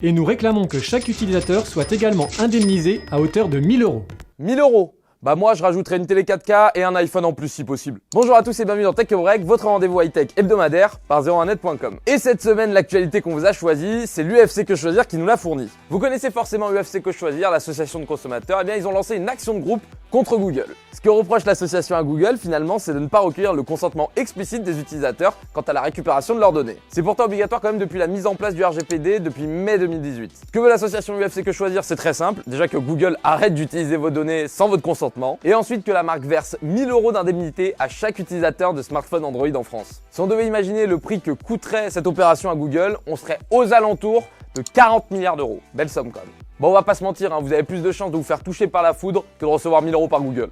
Et nous réclamons que chaque utilisateur soit également indemnisé à hauteur de 1 000 €. 1 000 €. Bah moi je rajouterais une télé 4K et un iPhone en plus si possible. Bonjour à tous et bienvenue dans Tech Break, votre rendez-vous high-tech hebdomadaire par 01net.com. Et cette semaine l'actualité qu'on vous a choisie, c'est l'UFC Que Choisir qui nous l'a fourni. Vous connaissez forcément UFC Que Choisir, l'association de consommateurs, et bien ils ont lancé une action de groupe contre Google. Ce que reproche l'association à Google finalement, c'est de ne pas recueillir le consentement explicite des utilisateurs quant à la récupération de leurs données. C'est pourtant obligatoire quand même depuis la mise en place du RGPD depuis mai 2018. Ce que veut l'association UFC Que Choisir, c'est très simple. Déjà que Google arrête d'utiliser vos données sans votre consentement. Et ensuite que la marque verse 1 000 € d'indemnité à chaque utilisateur de smartphone Android en France. Si on devait imaginer le prix que coûterait cette opération à Google, on serait aux alentours de 40 milliards d'euros. Belle somme quand même. Bon, on va pas se mentir, vous avez plus de chances de vous faire toucher par la foudre que de recevoir 1 000 € par Google.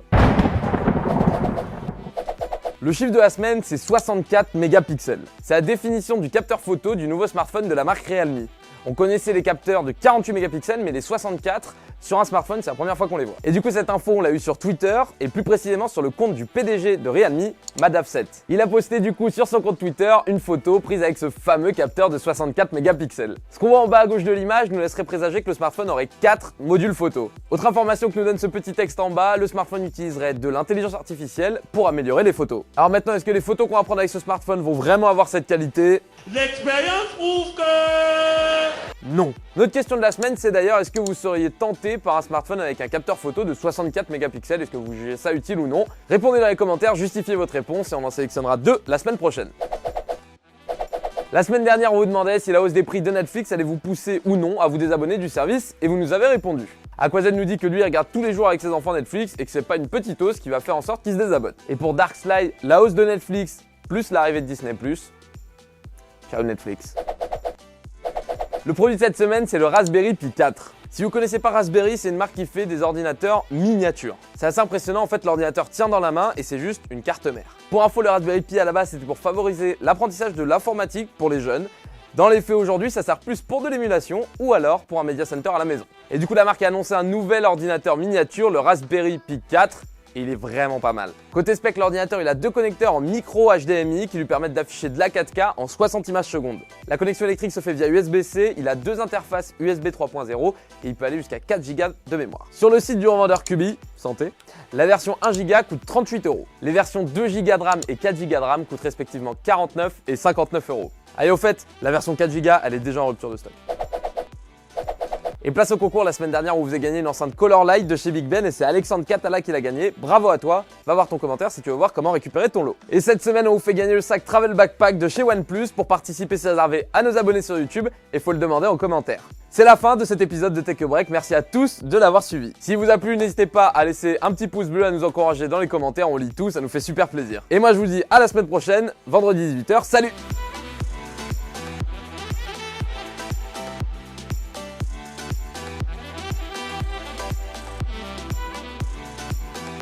Le chiffre de la semaine, c'est 64 mégapixels. C'est la définition du capteur photo du nouveau smartphone de la marque Realme. On connaissait les capteurs de 48 mégapixels, mais les 64 sur un smartphone, c'est la première fois qu'on les voit. Et du coup, cette info, on l'a eu sur Twitter, et plus précisément sur le compte du PDG de Realme, Madhavseth. Il a posté du coup sur son compte Twitter une photo prise avec ce fameux capteur de 64 mégapixels. Ce qu'on voit en bas à gauche de l'image nous laisserait présager que le smartphone aurait 4 modules photo. Autre information que nous donne ce petit texte en bas, le smartphone utiliserait de l'intelligence artificielle pour améliorer les photos. Alors maintenant, est-ce que les photos qu'on va prendre avec ce smartphone vont vraiment avoir cette qualité ? L'expérience prouve que... Non. Notre question de la semaine, c'est d'ailleurs, est-ce que vous seriez tenté par un smartphone avec un capteur photo de 64 mégapixels? Est-ce que vous jugez ça utile ou non? Répondez dans les commentaires, justifiez votre réponse et on en sélectionnera 2 la semaine prochaine. La semaine dernière, on vous demandait si la hausse des prix de Netflix allait vous pousser ou non à vous désabonner du service et vous nous avez répondu. Aquazen nous dit que lui il regarde tous les jours avec ses enfants Netflix et que c'est pas une petite hausse qui va faire en sorte qu'il se désabonne. Et pour Darkslide, la hausse de Netflix plus l'arrivée de Disney+. Ciao Netflix. Le produit de cette semaine, c'est le Raspberry Pi 4. Si vous connaissez pas Raspberry, c'est une marque qui fait des ordinateurs miniatures. C'est assez impressionnant, en fait l'ordinateur tient dans la main et c'est juste une carte mère. Pour info, le Raspberry Pi à la base c'était pour favoriser l'apprentissage de l'informatique pour les jeunes. Dans les faits aujourd'hui, ça sert plus pour de l'émulation ou alors pour un media center à la maison. Et du coup la marque a annoncé un nouvel ordinateur miniature, le Raspberry Pi 4. Et il est vraiment pas mal. Côté spec, l'ordinateur il a 2 connecteurs en micro HDMI qui lui permettent d'afficher de la 4K en 60 images secondes. La connexion électrique se fait via USB-C, il a 2 interfaces USB 3.0 et il peut aller jusqu'à 4 Go de mémoire. Sur le site du revendeur Cubi, santé, la version 1 Go coûte 38 €. Les versions 2 Go de RAM et 4 Go de RAM coûtent respectivement 49 et 59 €. Allez, au fait, la version 4 Go elle est déjà en rupture de stock. Et place au concours la semaine dernière où vous avez gagné une enceinte Color Light de chez Big Ben et c'est Alexandre Catala qui l'a gagné. Bravo à toi, va voir ton commentaire si tu veux voir comment récupérer ton lot. Et cette semaine on vous fait gagner le sac Travel Backpack de chez OnePlus. Pour participer c'est réservé à nos abonnés sur YouTube et faut le demander en commentaire. C'est la fin de cet épisode de Tech Break, merci à tous de l'avoir suivi. S'il vous a plu, n'hésitez pas à laisser un petit pouce bleu, à nous encourager dans les commentaires, on lit tout, ça nous fait super plaisir. Et moi je vous dis à la semaine prochaine, vendredi 18 h, salut!